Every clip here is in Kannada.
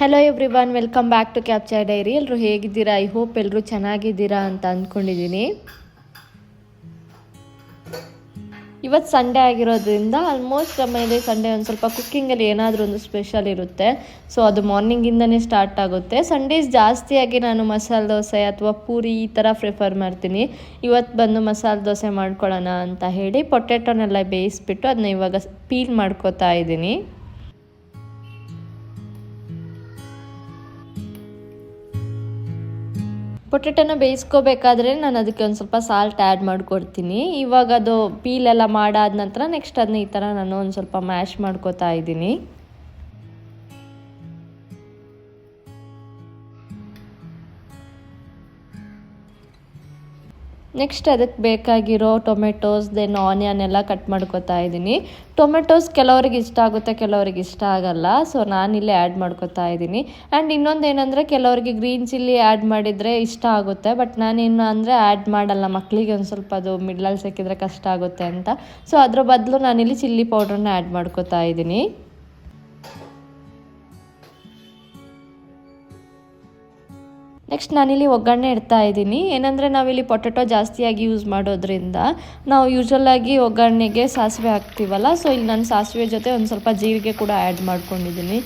Hello everyone, welcome back to Capture Diary. ಎಲ್ಲರೂ ಹೇಗಿದ್ದೀರಾ? ಐ ಹೋಪ್ ಎಲ್ಲರೂ ಚೆನ್ನಾಗಿದ್ದೀರಾ ಅಂತ ಅಂದ್ಕೊಂಡಿದ್ದೀನಿ. ಇವತ್ತು ಸಂಡೇ ಆಗಿರೋದ್ರಿಂದ ಆಲ್ಮೋಸ್ಟ್ ನಮ್ಮಲ್ಲಿ ಸಂಡೇ ಒಂದು ಸ್ವಲ್ಪ ಕುಕ್ಕಿಂಗಲ್ಲಿ ಏನಾದರೂ ಒಂದು ಸ್ಪೆಷಲ್ ಇರುತ್ತೆ. ಸೊ ಅದು ಮಾರ್ನಿಂಗಿಂದನೇ ಸ್ಟಾರ್ಟ್ ಆಗುತ್ತೆ. ಸಂಡೇಸ್ ಜಾಸ್ತಿಯಾಗಿ ನಾನು ಮಸಾಲೆ ದೋಸೆ ಅಥವಾ ಪೂರಿ ಈ ಥರ ಪ್ರಿಫರ್ ಮಾಡ್ತೀನಿ. ಇವತ್ತು ಬಂದು ಮಸಾಲೆ ದೋಸೆ ಮಾಡ್ಕೊಳ್ಳೋಣ ಅಂತ ಹೇಳಿ ಪೊಟ್ಯಾಟೊನೆಲ್ಲ ಬೇಯಿಸ್ಬಿಟ್ಟು ಅದನ್ನ ಇವಾಗ ಪೀಲ್ ಮಾಡ್ಕೋತಾ ಇದ್ದೀನಿ. ಪೊಟ್ಯಾಟೊನ ಬೇಯಿಸ್ಕೋಬೇಕಾದ್ರೆ ನಾನು ಅದಕ್ಕೆ ಒಂದು ಸ್ವಲ್ಪ ಸಾಲ್ಟ್ ಆ್ಯಡ್ ಮಾಡ್ಕೊಡ್ತೀನಿ. ಇವಾಗ ಅದು ಪೀಲೆಲ್ಲ ಮಾಡಾದ ನಂತರ ನೆಕ್ಸ್ಟ್ ಅದನ್ನ ಈ ಥರ ನಾನು ಒಂದು ಸ್ವಲ್ಪ ಮ್ಯಾಶ್ ಮಾಡ್ಕೋತಾ ಇದ್ದೀನಿ. ನೆಕ್ಸ್ಟ್ ಅದಕ್ಕೆ ಬೇಕಾಗಿರೋ ಟೊಮೆಟೋಸ್ ದೆನ್ ಆನಿಯನ್ ಎಲ್ಲ ಕಟ್ ಮಾಡ್ಕೋತಾ ಇದ್ದೀನಿ. ಟೊಮೆಟೋಸ್ ಕೆಲವರಿಗೆ ಇಷ್ಟ ಆಗುತ್ತೆ, ಕೆಲವರಿಗೆ ಇಷ್ಟ ಆಗಲ್ಲ. ಸೊ ನಾನಿಲ್ಲಿ ಆ್ಯಡ್ ಮಾಡ್ಕೋತಾ ಇದ್ದೀನಿ. ಆ್ಯಂಡ್ ಇನ್ನೊಂದು ಏನಂದರೆ ಕೆಲವರಿಗೆ ಗ್ರೀನ್ ಚಿಲ್ಲಿ ಆ್ಯಡ್ ಮಾಡಿದರೆ ಇಷ್ಟ ಆಗುತ್ತೆ, ಬಟ್ ನಾನೇನು ಅಂದರೆ ಆ್ಯಡ್ ಮಾಡಲ್ಲ, ಮಕ್ಕಳಿಗೆ ಒಂದು ಸ್ವಲ್ಪ ಅದು ಮಿಡ್ಲಲ್ಲಿ ಸಿಕ್ಕಿದ್ರೆ ಕಷ್ಟ ಆಗುತ್ತೆ ಅಂತ. ಸೊ ಅದ್ರ ಬದಲು ನಾನಿಲ್ಲಿ ಚಿಲ್ಲಿ ಪೌಡ್ರನ್ನ ಆ್ಯಡ್ ಮಾಡ್ಕೋತಾ ಇದ್ದೀನಿ. ನೆಕ್ಸ್ಟ್ ನಾನಿಲ್ಲಿ ಒಗ್ಗರಣೆ ಇಡ್ತಾ ಇದ್ದೀನಿ. ಏನಂದರೆ ನಾವಿಲ್ಲಿ ಪೊಟ್ಯಾಟೊ ಜಾಸ್ತಿಯಾಗಿ ಯೂಸ್ ಮಾಡೋದ್ರಿಂದ ನಾವು ಯೂಶ್ವಲಾಗಿ ಒಗ್ಗರಣೆಗೆ ಸಾಸಿವೆ ಹಾಕ್ತೀವಲ್ಲ. ಸೊ ಇಲ್ಲಿ ನಾನು ಸಾಸಿವೆ ಜೊತೆ ಒಂದು ಸ್ವಲ್ಪ ಜೀರಿಗೆ ಕೂಡ ಆ್ಯಡ್ ಮಾಡ್ಕೊಂಡಿದ್ದೀನಿ.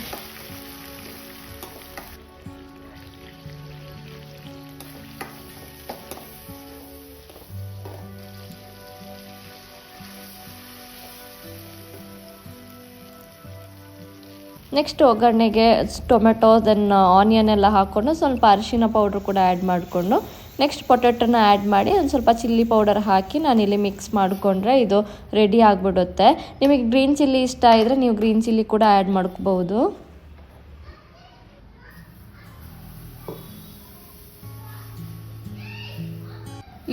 ನೆಕ್ಸ್ಟ್ ಒಗ್ಗರಣೆಗೆ ಟೊಮೆಟೊ ದೆನ್ ಆನಿಯನ್ ಎಲ್ಲ ಹಾಕ್ಕೊಂಡು ಸ್ವಲ್ಪ ಅರಿಶಿನ ಪೌಡ್ರ್ ಕೂಡ ಆ್ಯಡ್ ಮಾಡಿಕೊಂಡು ನೆಕ್ಸ್ಟ್ ಪೊಟ್ಯಾಟೊನ ಆ್ಯಡ್ ಮಾಡಿ ಒಂದು ಸ್ವಲ್ಪ ಚಿಲ್ಲಿ ಪೌಡರ್ ಹಾಕಿ ನಾನಿಲ್ಲಿ ಮಿಕ್ಸ್ ಮಾಡಿಕೊಂಡ್ರೆ ಇದು ರೆಡಿ ಆಗಿಬಿಡುತ್ತೆ. ನಿಮಗೆ ಗ್ರೀನ್ ಚಿಲ್ಲಿ ಇಷ್ಟ ಇದ್ದರೆ ನೀವು ಗ್ರೀನ್ ಚಿಲ್ಲಿ ಕೂಡ ಆ್ಯಡ್ ಮಾಡ್ಕೋಬಹುದು.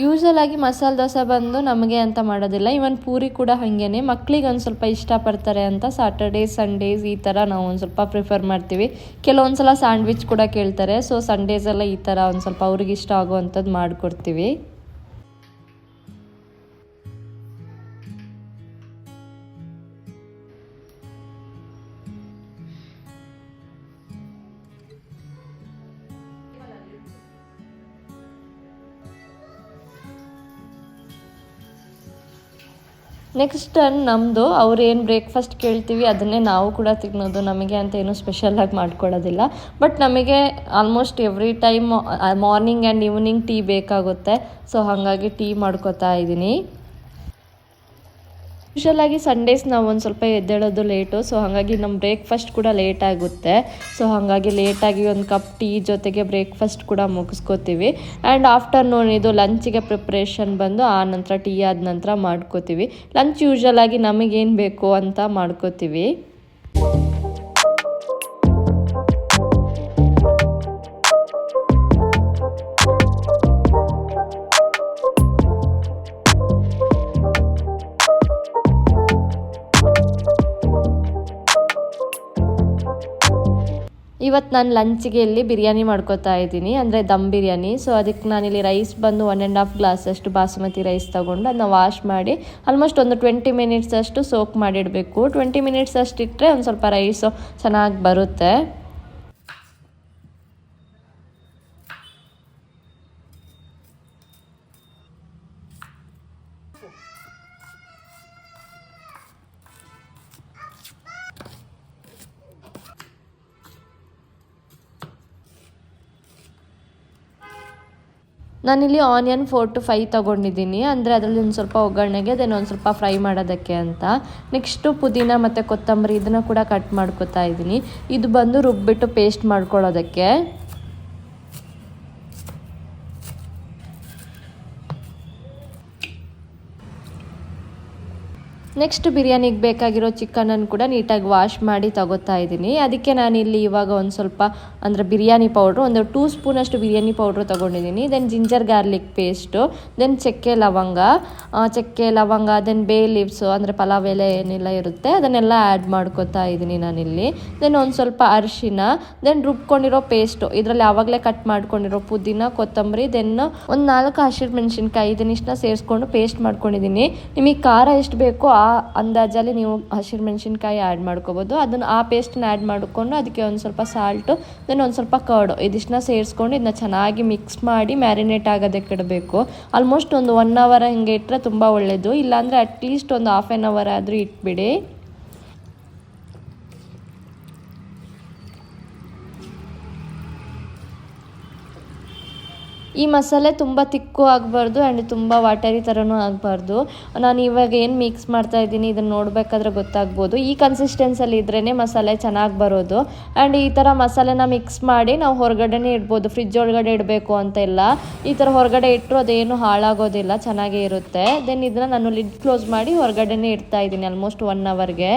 ಯೂಶಲಾಗಿ ಮಸಾಲೆ ದೋಸೆ ಬಂದು ನಮಗೆ ಅಂತ ಮಾಡೋದಿಲ್ಲ, ಇವನ್ ಪೂರಿ ಕೂಡ ಹಾಗೇನೆ ಮಕ್ಕಳಿಗೆ ಒಂದು ಸ್ವಲ್ಪ ಇಷ್ಟಪಡ್ತಾರೆ ಅಂತ ಸಾಟರ್ಡೇ ಸಂಡೇಸ್ ಈ ಥರ ನಾವು ಒಂದು ಸ್ವಲ್ಪ ಪ್ರಿಫರ್ ಮಾಡ್ತೀವಿ. ಕೆಲವೊಂದು ಸಲ ಸ್ಯಾಂಡ್ವಿಚ್ ಕೂಡ ಕೇಳ್ತಾರೆ. ಸೊ ಸಂಡೇಸೆಲ್ಲ ಈ ಥರ ಒಂದು ಸ್ವಲ್ಪ ಅವ್ರಿಗೆ ಇಷ್ಟ ಆಗುವಂಥದ್ದು ಮಾಡಿಕೊಡ್ತೀವಿ. ನೆಕ್ಸ್ಟ್ ನಮ್ಮದು ಅವ್ರು ಏನು ಬ್ರೇಕ್ಫಾಸ್ಟ್ ಕೇಳ್ತೀವಿ ಅದನ್ನೇ ನಾವು ಕೂಡ ತಿನ್ನೋದು. ನಮಗೆ ಅಂತ ಏನೂ ಸ್ಪೆಷಲಾಗಿ ಮಾಡ್ಕೊಳ್ಳೋದಿಲ್ಲ, ಬಟ್ ನಮಗೆ almost every time morning and evening tea ಬೇಕಾಗುತ್ತೆ. ಸೊ ಹಾಗಾಗಿ ಟೀ ಮಾಡ್ಕೋತಾ ಇದ್ದೀನಿ. ಯೂಶಲಾಗಿ ಸಂಡೇಸ್ ನಾವು ಒಂದು ಸ್ವಲ್ಪ ಎದ್ದೇಳೋದು ಲೇಟು. ಸೊ ಹಾಗಾಗಿ ನಮ್ಮ ಬ್ರೇಕ್ಫಾಸ್ಟ್ ಕೂಡ ಲೇಟ್ ಆಗುತ್ತೆ. ಸೊ ಹಾಗಾಗಿ ಲೇಟಾಗಿ ಒಂದು ಕಪ್ ಟೀ ಜೊತೆಗೆ ಬ್ರೇಕ್ಫಾಸ್ಟ್ ಕೂಡ ಮುಗಿಸ್ಕೋತೀವಿ. ಆ್ಯಂಡ್ ಆಫ್ಟರ್ನೂನ್ ಇದು ಲಂಚಿಗೆ ಪ್ರಿಪ್ರೇಷನ್ ಬಂದು ಆ ನಂತರ ಟೀ ಆದ ನಂತರ ಮಾಡ್ಕೋತೀವಿ. ಲಂಚ್ ಯೂಶಲಾಗಿ ನಮಗೇನು ಬೇಕು ಅಂತ ಮಾಡ್ಕೋತೀವಿ. ಇವತ್ತು ನಾನು ಲಂಚಿಗೆ ಇಲ್ಲಿ ಬಿರಿಯಾನಿ ಮಾಡ್ಕೋತಾ ಇದ್ದೀನಿ, ಅಂದರೆ ದಮ್ ಬಿರಿಯಾನಿ. ಸೊ ಅದಕ್ಕೆ ನಾನಿಲ್ಲಿ ರೈಸ್ ಬಂದು 1.5 ಗ್ಲಾಸಷ್ಟು ಬಾಸುಮತಿ ರೈಸ್ ತೊಗೊಂಡು ಅದನ್ನ ವಾಶ್ ಮಾಡಿ ಆಲ್ಮೋಸ್ಟ್ ಒಂದು 20 ಮಿನಿಟ್ಸ್ ಅಷ್ಟು ಸೋಕ್ ಮಾಡಿಡಬೇಕು. 20 ಮಿನಿಟ್ಸ್ ಅಷ್ಟು ಇಟ್ಟರೆ ಒಂದು ಸ್ವಲ್ಪ ರೈಸು ಚೆನ್ನಾಗಿ ಬರುತ್ತೆ. ನಾನಿಲ್ಲಿ ಆನಿಯನ್ 4 to 5 ತೊಗೊಂಡಿದ್ದೀನಿ, ಅಂದರೆ ಅದರಲ್ಲಿ ಒಂದು ಸ್ವಲ್ಪ ಒಗ್ಗರಣೆಗೆ ದೆನ್ ಒಂದು ಸ್ವಲ್ಪ ಫ್ರೈ ಮಾಡೋದಕ್ಕೆ ಅಂತ. ನೆಕ್ಸ್ಟು ಪುದೀನ ಮತ್ತು ಕೊತ್ತಂಬರಿ ಇದನ್ನು ಕೂಡ ಕಟ್ ಮಾಡ್ಕೊತಾ ಇದ್ದೀನಿ. ಇದು ಬಂದು ರುಬ್ಬಿಟ್ಟು ಪೇಸ್ಟ್ ಮಾಡ್ಕೊಳ್ಳೋದಕ್ಕೆ. ನೆಕ್ಸ್ಟ್ ಬಿರಿಯಾನಿಗೆ ಬೇಕಾಗಿರೋ ಚಿಕನನ್ನು ಕೂಡ ನೀಟಾಗಿ ವಾಶ್ ಮಾಡಿ ತಗೋತಾ ಇದ್ದೀನಿ. ಅದಕ್ಕೆ ನಾನಿಲ್ಲಿ ಇವಾಗ ಒಂದು ಸ್ವಲ್ಪ ಅಂದರೆ ಬಿರಿಯಾನಿ ಪೌಡ್ರು ಒಂದು 2 ಸ್ಪೂನಷ್ಟು ಬಿರಿಯಾನಿ ಪೌಡ್ರು ತೊಗೊಂಡಿದ್ದೀನಿ. Then ginger garlic paste, then ಚಕ್ಕೆ ಲವಂಗ ದೆನ್ ಬೇ ಲೀವ್ಸು ಅಂದರೆ ಪಲಾವ್ ಎಲೆ ಏನೆಲ್ಲ ಇರುತ್ತೆ ಅದನ್ನೆಲ್ಲ ಆ್ಯಡ್ ಮಾಡ್ಕೋತಾ ಇದ್ದೀನಿ ನಾನಿಲ್ಲಿ. ದೆನ್ ಒಂದು ಸ್ವಲ್ಪ ಅರಿಶಿನ, ದೆನ್ ರುಬ್ಕೊಂಡಿರೋ ಪೇಸ್ಟು, ಇದರಲ್ಲಿ ಆವಾಗಲೇ ಕಟ್ ಮಾಡ್ಕೊಂಡಿರೋ ಪುದೀನ ಕೊತ್ತಂಬರಿ, ದೆನ್ ಒಂದು 4 ಹಸಿರು ಮೆಣಸಿನ್ಕಾಯಿ ಇದನ್ನಿಷ್ಟನ್ನ ಸೇರಿಸ್ಕೊಂಡು ಪೇಸ್ಟ್ ಮಾಡ್ಕೊಂಡಿದ್ದೀನಿ. ನಿಮಗೆ ಖಾರ ಎಷ್ಟು ಬೇಕೋ ಆ ಆ ಅಂದಾಜಲ್ಲಿ ನೀವು ಹಸಿರು ಮೆಣಸಿನ್ಕಾಯಿ ಆ್ಯಡ್ ಮಾಡ್ಕೋಬೋದು. ಅದನ್ನು ಆ ಪೇಸ್ಟನ್ನ ಆ್ಯಡ್ ಮಾಡಿಕೊಂಡು ಅದಕ್ಕೆ ಒಂದು ಸ್ವಲ್ಪ ಸಾಲ್ಟು ದೆನ್ ಒಂದು ಸ್ವಲ್ಪ ಕರ್ಡು ಇದಿಷ್ಟನ್ನ ಸೇರಿಸ್ಕೊಂಡು ಇದನ್ನ ಚೆನ್ನಾಗಿ ಮಿಕ್ಸ್ ಮಾಡಿ ಮ್ಯಾರಿನೇಟ್ ಆಗೋದಕ್ಕೆ ಇಡಬೇಕು. ಆಲ್ಮೋಸ್ಟ್ ಒಂದು 1 ಅವರ್ ಹಿಂಗೆ ಇಟ್ಟರೆ ತುಂಬ ಒಳ್ಳೆಯದು. ಇಲ್ಲಾಂದರೆ ಅಟ್ಲೀಸ್ಟ್ ಒಂದು ಹಾಫ್ ಆನ್ ಅವರ್ ಆದರೂ ಇಟ್ಬಿಡಿ. ಈ ಮಸಾಲೆ ತುಂಬ ತಿಕ್ಕು ಆಗಬಾರ್ದು ಆ್ಯಂಡ್ ತುಂಬ ವಾಟರಿ ಥರನೂ ಆಗಬಾರ್ದು. ನಾನು ಇವಾಗ ಏನು ಮಿಕ್ಸ್ ಮಾಡ್ತಾ ಇದ್ದೀನಿ ಇದನ್ನು ನೋಡಬೇಕಾದ್ರೆ ಗೊತ್ತಾಗ್ಬೋದು. ಈ ಕನ್ಸಿಸ್ಟೆನ್ಸಲ್ಲಿ ಇದ್ರೇ ಮಸಾಲೆ ಚೆನ್ನಾಗಿ ಬರೋದು. ಆ್ಯಂಡ್ ಈ ಥರ ಮಸಾಲೆನ ಮಿಕ್ಸ್ ಮಾಡಿ ನಾವು ಹೊರಗಡೆನೇ ಇಡ್ಬೋದು, ಫ್ರಿಜ್ ಒಳಗಡೆ ಇಡಬೇಕು ಅಂತ ಇಲ್ಲ. ಈ ಥರ ಹೊರಗಡೆ ಇಟ್ಟರು ಅದೇನು ಹಾಳಾಗೋದಿಲ್ಲ, ಚೆನ್ನಾಗೇ ಇರುತ್ತೆ. ದೆನ್ ಇದನ್ನು ನಾನು ಲಿಡ್ ಕ್ಲೋಸ್ ಮಾಡಿ ಹೊರಗಡೆನೇ ಇಡ್ತಾ ಇದ್ದೀನಿ ಆಲ್ಮೋಸ್ಟ್ 1 ಅವರ್ಗೆ.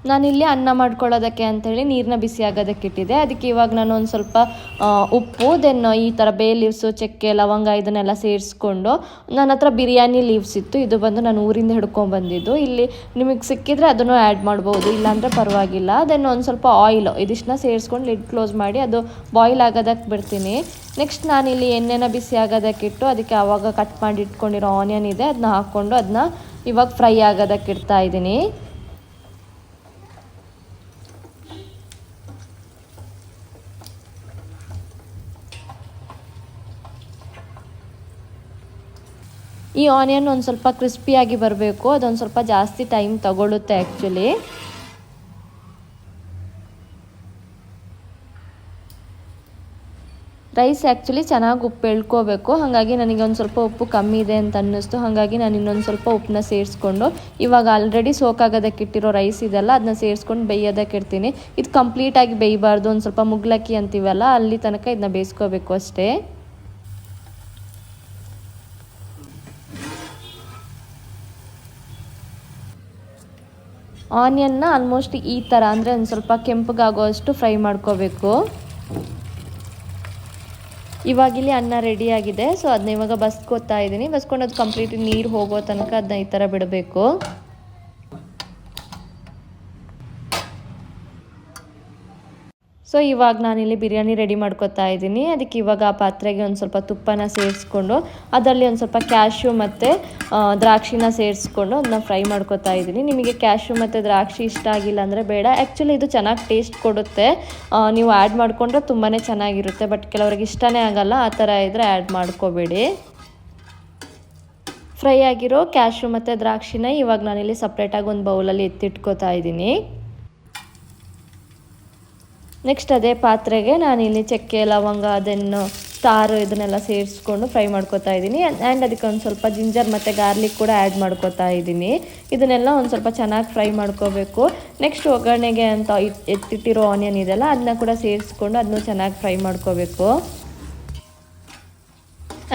ನಾನಿಲ್ಲಿ ಅನ್ನ ಮಾಡ್ಕೊಳ್ಳೋದಕ್ಕೆ ಅಂಥೇಳಿ ನೀರನ್ನ ಬಿಸಿ ಆಗೋದಕ್ಕೆ ಇಟ್ಟಿದ್ದೆ. ಅದಕ್ಕೆ ಇವಾಗ ನಾನು ಒಂದು ಸ್ವಲ್ಪ ಉಪ್ಪು ದೆನ್ ಈ ಥರ ಬೇ ಲೀವ್ಸು, ಚಕ್ಕೆ, ಲವಂಗ ಇದನ್ನೆಲ್ಲ ಸೇರಿಸ್ಕೊಂಡು, ನನ್ನ ಹತ್ರ ಬಿರಿಯಾನಿ ಲೀವ್ಸ್ ಇತ್ತು, ಇದು ಬಂದು ನಾನು ಊರಿಂದ ಹಿಡ್ಕೊಂಡ್ಬಂದಿದ್ದು. ಇಲ್ಲಿ ನಿಮಗೆ ಸಿಕ್ಕಿದ್ರೆ ಅದನ್ನು ಆ್ಯಡ್ ಮಾಡ್ಬೋದು, ಇಲ್ಲಾಂದರೆ ಪರವಾಗಿಲ್ಲ. ದೆನ್ ಒಂದು ಸ್ವಲ್ಪ ಆಯಿಲ್ ಇದಿಷ್ಟನ್ನ ಸೇರಿಸ್ಕೊಂಡು ಲಿಡ್ ಕ್ಲೋಸ್ ಮಾಡಿ ಅದು ಬಾಯ್ಲ್ ಆಗೋದಕ್ಕೆ ಬಿಡ್ತೀನಿ. ನೆಕ್ಸ್ಟ್ ನಾನಿಲ್ಲಿ ಎಣ್ಣೆನ ಬಿಸಿ ಆಗೋದಕ್ಕಿಟ್ಟು ಅದಕ್ಕೆ ಆವಾಗ ಕಟ್ ಮಾಡಿ ಇಟ್ಕೊಂಡಿರೋ ಆನಿಯನ್ ಇದೆ ಅದನ್ನ ಹಾಕ್ಕೊಂಡು ಅದನ್ನ ಇವಾಗ ಫ್ರೈ ಆಗೋದಕ್ಕೆ ಇಡ್ತಾ ಇದ್ದೀನಿ. ಈ ಆನಿಯನ್ ಒಂದು ಸ್ವಲ್ಪ ಕ್ರಿಸ್ಪಿಯಾಗಿ ಬರಬೇಕು, ಅದೊಂದು ಸ್ವಲ್ಪ ಜಾಸ್ತಿ ಟೈಮ್ ತಗೊಳ್ಳುತ್ತೆ ಆ್ಯಕ್ಚುಲಿ. ರೈಸ್ ಆ್ಯಕ್ಚುಲಿ ಚೆನ್ನಾಗಿ ಉಪ್ಪು ಎಳ್ಕೋಬೇಕು, ಹಾಗಾಗಿ ನನಗೆ ಒಂದು ಸ್ವಲ್ಪ ಉಪ್ಪು ಕಮ್ಮಿ ಇದೆ ಅಂತ ಅನ್ನಿಸ್ತು. ಹಾಗಾಗಿ ನಾನು ಇನ್ನೊಂದು ಸ್ವಲ್ಪ ಉಪ್ಪನ್ನ ಸೇರಿಸ್ಕೊಂಡು ಇವಾಗ ಆಲ್ರೆಡಿ ಸೋಕಾಗೋದಕ್ಕೆ ಇಟ್ಟಿರೋ ರೈಸ್ ಇದೆಲ್ಲ ಅದನ್ನ ಸೇರಿಸ್ಕೊಂಡು ಬೇಯೋದಕ್ಕೆ ಇಡ್ತೀನಿ. ಇದು ಕಂಪ್ಲೀಟಾಗಿ ಬೇಯಬಾರ್ದು, ಒಂದು ಸ್ವಲ್ಪ ಮುಗ್ಲಕ್ಕಿ ಅಂತೀವಲ್ಲ ಅಲ್ಲಿ ತನಕ ಇದನ್ನ ಬೇಯಿಸ್ಕೋಬೇಕು ಅಷ್ಟೇ. ಆನಿಯನ್ನ ಆಲ್ಮೋಸ್ಟ್ ಈ ಥರ ಅಂದರೆ ಒಂದು ಸ್ವಲ್ಪ ಕೆಂಪಗಾಗೋಷ್ಟು ಫ್ರೈ ಮಾಡ್ಕೋಬೇಕು. ಇವಾಗಿಲ್ಲಿ ಅನ್ನ ರೆಡಿಯಾಗಿದೆ, ಸೊ ಅದನ್ನ ಇವಾಗ ಬಸ್ಕೋತಾ ಇದ್ದೀನಿ. ಬಸ್ಕೊಂಡು ಅದು ಕಂಪ್ಲೀಟ್ ನೀರು ಹೋಗೋ ತನಕ ಅದನ್ನ ಈ ಥರ ಬಿಡಬೇಕು. ಸೊ ಇವಾಗ ನಾನಿಲ್ಲಿ ಬಿರಿಯಾನಿ ರೆಡಿ ಮಾಡ್ಕೊತಾ ಇದ್ದೀನಿ. ಅದಕ್ಕೆ ಇವಾಗ ಆ ಪಾತ್ರೆಗೆ ಒಂದು ಸ್ವಲ್ಪ ತುಪ್ಪನ ಸೇರಿಸ್ಕೊಂಡು ಅದರಲ್ಲಿ ಒಂದು ಸ್ವಲ್ಪ ಕ್ಯಾಶ್ಯೂ ಮತ್ತು ದ್ರಾಕ್ಷಿನ ಸೇರಿಸ್ಕೊಂಡು ಅದನ್ನ ಫ್ರೈ ಮಾಡ್ಕೊತಾ ಇದ್ದೀನಿ. ನಿಮಗೆ ಕ್ಯಾಶ್ಯೂ ಮತ್ತು ದ್ರಾಕ್ಷಿ ಇಷ್ಟ ಆಗಿಲ್ಲ ಅಂದರೆ ಬೇಡ. ಆ್ಯಕ್ಚುಲಿ ಇದು ಚೆನ್ನಾಗಿ ಟೇಸ್ಟ್ ಕೊಡುತ್ತೆ, ನೀವು ಆ್ಯಡ್ ಮಾಡಿಕೊಂಡ್ರೆ ತುಂಬಾ ಚೆನ್ನಾಗಿರುತ್ತೆ. ಬಟ್ ಕೆಲವ್ರಿಗೆ ಇಷ್ಟನೇ ಆಗಲ್ಲ, ಆ ಥರ ಇದ್ದರೆ ಆ್ಯಡ್ ಮಾಡ್ಕೋಬೇಡಿ. ಫ್ರೈ ಆಗಿರೋ ಕ್ಯಾಶ್ಯೂ ಮತ್ತು ದ್ರಾಕ್ಷಿನ ಇವಾಗ ನಾನಿಲ್ಲಿ ಸಪ್ರೇಟಾಗಿ ಒಂದು ಬೌಲಲ್ಲಿ ಎತ್ತಿಟ್ಕೋತಾ ಇದ್ದೀನಿ. ನೆಕ್ಸ್ಟ್ ಅದೇ ಪಾತ್ರೆಗೆ ನಾನಿಲ್ಲಿ ಚಕ್ಕೆ, ಲವಂಗ, ಅದನ್ನು ಸ್ಟಾರು ಇದನ್ನೆಲ್ಲ ಸೇರಿಸ್ಕೊಂಡು ಫ್ರೈ ಮಾಡ್ಕೊತಾ ಇದ್ದೀನಿ. ಆ್ಯಂಡ್ ಅದಕ್ಕೆ ಒಂದು ಸ್ವಲ್ಪ ಜಿಂಜರ್ ಮತ್ತು ಗಾರ್ಲಿಕ್ ಕೂಡ ಆ್ಯಡ್ ಮಾಡ್ಕೊತಾ ಇದ್ದೀನಿ. ಇದನ್ನೆಲ್ಲ ಒಂದು ಸ್ವಲ್ಪ ಚೆನ್ನಾಗಿ ಫ್ರೈ ಮಾಡ್ಕೋಬೇಕು. ನೆಕ್ಸ್ಟ್ ಒಗ್ಗರಣೆಗೆ ಅಂತ ಎತ್ತಿಟ್ಟಿರೋ ಆನಿಯನ್ ಇದೆಲ್ಲ ಅದನ್ನ ಕೂಡ ಸೇರಿಸ್ಕೊಂಡು ಅದನ್ನು ಚೆನ್ನಾಗಿ ಫ್ರೈ ಮಾಡ್ಕೋಬೇಕು.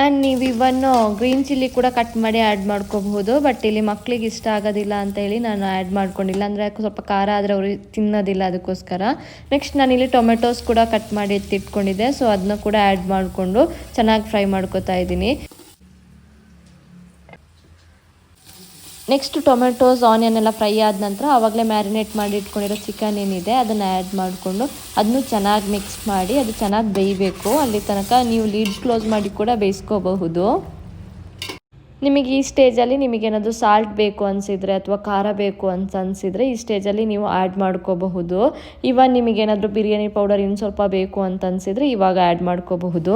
ಆ್ಯಂಡ್ ನೀವು ಇವನ್ನು ಗ್ರೀನ್ ಚಿಲ್ಲಿ ಕೂಡ ಕಟ್ ಮಾಡಿ ಆ್ಯಡ್ ಮಾಡ್ಕೋಬಹುದು. ಬಟ್ ಇಲ್ಲಿ ಮಕ್ಕಳಿಗೆ ಇಷ್ಟ ಆಗೋದಿಲ್ಲ ಅಂತೇಳಿ ನಾನು ಆ್ಯಡ್ ಮಾಡ್ಕೊಂಡಿಲ್ಲ, ಅಂದರೆ ಸ್ವಲ್ಪ ಖಾರ ಆದರೆ ಅವರು ತಿನ್ನೋದಿಲ್ಲ, ಅದಕ್ಕೋಸ್ಕರ. ನೆಕ್ಸ್ಟ್ ನಾನಿಲ್ಲಿ ಟೊಮೆಟೋಸ್ ಕೂಡ ಕಟ್ ಮಾಡಿ ಎತ್ತಿಟ್ಕೊಂಡಿದ್ದೆ, ಸೊ ಅದನ್ನ ಕೂಡ ಆ್ಯಡ್ ಮಾಡಿಕೊಂಡು ಚೆನ್ನಾಗಿ ಫ್ರೈ ಮಾಡ್ಕೊತಾ ಇದ್ದೀನಿ. ನೆಕ್ಸ್ಟ್ ಟೊಮೆಟೋಸ್ ಆನಿಯನ್ ಎಲ್ಲ ಫ್ರೈ ಆದ ನಂತರ ಆವಾಗಲೇ ಮ್ಯಾರಿನೇಟ್ ಮಾಡಿ ಇಟ್ಕೊಂಡಿರೋ ಚಿಕನ್ ಏನಿದೆ ಅದನ್ನು ಆ್ಯಡ್ ಮಾಡಿಕೊಂಡು ಅದನ್ನು ಚೆನ್ನಾಗಿ ಮಿಕ್ಸ್ ಮಾಡಿ ಅದು ಚೆನ್ನಾಗಿ ಬೇಯಬೇಕು. ಅಲ್ಲಿ ತನಕ ನೀವು ಲಿಡ್ ಕ್ಲೋಸ್ ಮಾಡಿ ಕೂಡ ಬೇಯಿಸ್ಕೋಬಹುದು. ನಿಮಗೆ ಈ ಸ್ಟೇಜಲ್ಲಿ ನಿಮಗೇನಾದರೂ ಸಾಲ್ಟ್ ಬೇಕು ಅನಿಸಿದರೆ ಅಥವಾ ಖಾರ ಬೇಕು ಅಂತ ಅನಿಸಿದರೆ ಈ ಸ್ಟೇಜಲ್ಲಿ ನೀವು ಆ್ಯಡ್ ಮಾಡ್ಕೋಬಹುದು. ಇವನ್ ನಿಮಗೇನಾದರೂ ಬಿರಿಯಾನಿ ಪೌಡರ್ ಇನ್ನು ಸ್ವಲ್ಪ ಬೇಕು ಅಂತ ಅನಿಸಿದರೆ ಇವಾಗ ಆ್ಯಡ್ ಮಾಡ್ಕೋಬಹುದು.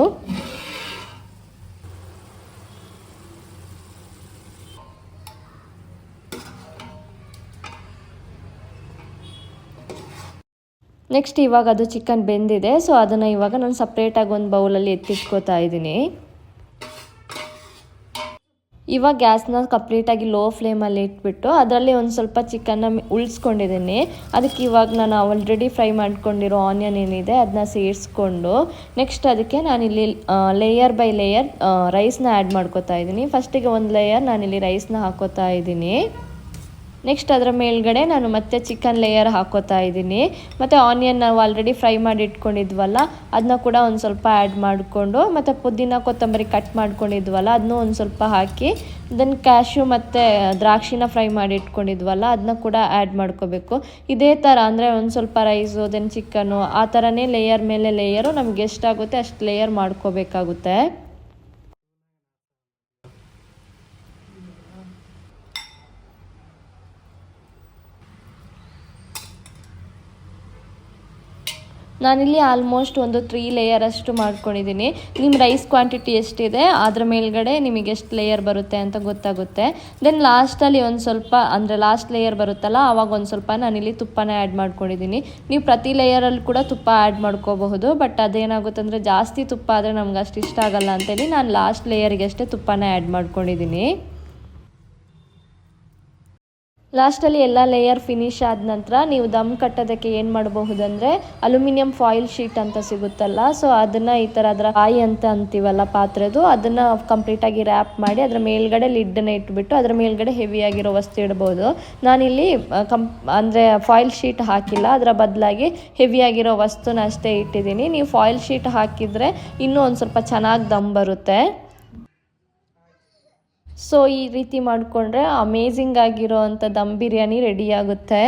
ನೆಕ್ಸ್ಟ್ ಇವಾಗ ಅದು ಚಿಕನ್ ಬೆಂದಿದೆ, ಸೊ ಅದನ್ನು ಇವಾಗ ನಾನು ಸಪ್ರೇಟಾಗಿ ಒಂದು ಬೌಲಲ್ಲಿ ಎತ್ತಿಟ್ಕೋತಾ ಇದ್ದೀನಿ. ಇವಾಗ ಗ್ಯಾಸ್ನ ಕಂಪ್ಲೀಟಾಗಿ ಲೋ ಫ್ಲೇಮಲ್ಲಿ ಇಟ್ಬಿಟ್ಟು ಅದರಲ್ಲಿ ಒಂದು ಸ್ವಲ್ಪ ಚಿಕನ್ನ ಉಳಿಸ್ಕೊಂಡಿದ್ದೀನಿ. ಅದಕ್ಕೆ ಇವಾಗ ನಾನು ಆಲ್ರೆಡಿ ಫ್ರೈ ಮಾಡ್ಕೊಂಡಿರೋ ಆನಿಯನ್ ಏನಿದೆ ಅದನ್ನ ಸೇರಿಸ್ಕೊಂಡು ನೆಕ್ಸ್ಟ್ ಅದಕ್ಕೆ ನಾನಿಲ್ಲಿ ಲೇಯರ್ ಬೈ ಲೇಯರ್ ರೈಸ್ನ ಆ್ಯಡ್ ಮಾಡ್ಕೋತಾ ಇದ್ದೀನಿ. ಫಸ್ಟಿಗೆ ಒಂದು ಲೇಯರ್ ನಾನಿಲ್ಲಿ ರೈಸ್ನ ಹಾಕೋತಾ ಇದ್ದೀನಿ. ನೆಕ್ಸ್ಟ್ ಅದರ ಮೇಲ್ಗಡೆ ನಾನು ಮತ್ತೆ ಚಿಕನ್ ಲೇಯರ್ ಹಾಕೋತಾ ಇದ್ದೀನಿ. ಮತ್ತು ಆನಿಯನ್ ನಾವು ಆಲ್ರೆಡಿ ಫ್ರೈ ಮಾಡಿ ಇಟ್ಕೊಂಡಿದ್ವಲ್ಲ ಅದನ್ನ ಕೂಡ ಒಂದು ಸ್ವಲ್ಪ ಆ್ಯಡ್ ಮಾಡಿಕೊಂಡು, ಮತ್ತು ಪುದೀನ ಕೊತ್ತಂಬರಿ ಕಟ್ ಮಾಡ್ಕೊಂಡಿದ್ವಲ್ಲ ಅದನ್ನೂ ಒಂದು ಸ್ವಲ್ಪ ಹಾಕಿ, ದೆನ್ ಕ್ಯಾಶ್ಯೂ ಮತ್ತು ದ್ರಾಕ್ಷಿನ ಫ್ರೈ ಮಾಡಿ ಇಟ್ಕೊಂಡಿದ್ವಲ್ಲ ಅದನ್ನ ಕೂಡ ಆ್ಯಡ್ ಮಾಡ್ಕೋಬೇಕು. ಇದೇ ಥರ ಅಂದರೆ ಒಂದು ಸ್ವಲ್ಪ ರೈಸು ದೆನ್ ಚಿಕನ್ನು ಆ ಥರನೇ ಲೇಯರ್ ಮೇಲೆ ಲೇಯರು ನಮ್ಗೆ ಎಷ್ಟಾಗುತ್ತೆ ಅಷ್ಟು ಲೇಯರ್ ಮಾಡ್ಕೋಬೇಕಾಗುತ್ತೆ. ನಾನಿಲ್ಲಿ ಆಲ್ಮೋಸ್ಟ್ ಒಂದು 3 ಲೇಯರ್ ಅಷ್ಟು ಮಾಡ್ಕೊಂಡಿದ್ದೀನಿ. ನಿಮ್ಮ ರೈಸ್ ಕ್ವಾಂಟಿಟಿ ಎಷ್ಟಿದೆ ಅದ್ರ ಮೇಲ್ಗಡೆ ನಿಮಗೆ ಎಷ್ಟು ಲೇಯರ್ ಬರುತ್ತೆ ಅಂತ ಗೊತ್ತಾಗುತ್ತೆ. ದೆನ್ ಲಾಸ್ಟಲ್ಲಿ ಒಂದು ಸ್ವಲ್ಪ ಅಂದರೆ ಲಾಸ್ಟ್ ಲೇಯರ್ ಬರುತ್ತಲ್ಲ ಆವಾಗ ಒಂದು ಸ್ವಲ್ಪ ನಾನಿಲ್ಲಿ ತುಪ್ಪನ ಆ್ಯಡ್ ಮಾಡ್ಕೊಂಡಿದ್ದೀನಿ. ನೀವು ಪ್ರತಿ ಲೇಯರಲ್ಲಿ ಕೂಡ ತುಪ್ಪ ಆ್ಯಡ್ ಮಾಡ್ಕೋಬಹುದು. ಬಟ್ ಅದೇನಾಗುತ್ತೆ ಅಂದರೆ ಜಾಸ್ತಿ ತುಪ್ಪ ಆದರೆ ನಮ್ಗೆ ಅಷ್ಟು ಇಷ್ಟ ಆಗಲ್ಲ ಅಂತೇಳಿ ನಾನು ಲಾಸ್ಟ್ ಲೇಯರ್ಗೆ ಅಷ್ಟೇ ತುಪ್ಪನ ಆ್ಯಡ್ ಮಾಡ್ಕೊಂಡಿದ್ದೀನಿ. ಲಾಸ್ಟಲ್ಲಿ ಎಲ್ಲ ಲೇಯರ್ ಫಿನಿಶ್ ಆದ ನಂತರ ನೀವು ದಮ್ ಕಟ್ಟೋದಕ್ಕೆ ಏನು ಮಾಡಬಹುದಂದರೆ ಅಲ್ಯೂಮಿನಿಯಂ ಫಾಯಿಲ್ ಶೀಟ್ ಅಂತ ಸಿಗುತ್ತಲ್ಲ, ಸೊ ಅದನ್ನು ಈ ಥರ ಅದರ ಬಾಯಿ ಅಂತ ಅಂತೀವಲ್ಲ ಪಾತ್ರೆದು, ಅದನ್ನು ಕಂಪ್ಲೀಟಾಗಿ ರ್ಯಾಪ್ ಮಾಡಿ ಅದರ ಮೇಲ್ಗಡೆ ಲಿಡ್ಡನ್ನು ಇಟ್ಬಿಟ್ಟು ಅದರ ಮೇಲ್ಗಡೆ ಹೆವಿಯಾಗಿರೋ ವಸ್ತು ಇಡ್ಬೋದು. ನಾನಿಲ್ಲಿ ಅಂದರೆ ಫಾಯಿಲ್ ಶೀಟ್ ಹಾಕಿಲ್ಲ, ಅದರ ಬದಲಾಗಿ ಹೆವಿಯಾಗಿರೋ ವಸ್ತುನ ಅಷ್ಟೇ ಇಟ್ಟಿದ್ದೀನಿ. ನೀವು ಫಾಯಿಲ್ ಶೀಟ್ ಹಾಕಿದರೆ ಇನ್ನೂ ಒಂದು ಸ್ವಲ್ಪ ಚೆನ್ನಾಗಿ ದಮ್ ಬರುತ್ತೆ. ಸೊ ಈ ರೀತಿ ಮಾಡಿಕೊಂಡ್ರೆ ಅಮೇಝಿಂಗ್ ಆಗಿರೋ ಅಂಥ ದಮ್ ಬಿರಿಯಾನಿ ರೆಡಿ ಆಗುತ್ತೆ.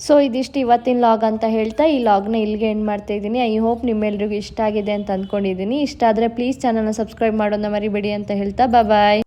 ಸೊ ಇದಿಷ್ಟು ಇವತ್ತಿನ ಲಾಗ್ ಅಂತ ಹೇಳ್ತಾ ಈ ಲಾಗ್ನ ಇಲ್ಲಿಗೆ ಎಂಡ್ ಮಾಡ್ತಾ ಇದ್ದೀನಿ. ಐ ಹೋಪ್ ನಿಮ್ಮೆಲ್ರಿಗೂ ಇಷ್ಟ ಆಗಿದೆ ಅಂತ ಅಂದ್ಕೊಂಡಿದ್ದೀನಿ. ಇಷ್ಟ ಆದರೆ ಪ್ಲೀಸ್ ಚಾನಲ್ನ ಸಬ್ಸ್ಕ್ರೈಬ್ ಮಾಡೋದನ್ನ ಮರಿಬೇಡಿ ಅಂತ ಹೇಳ್ತಾ ಬಾಯ್.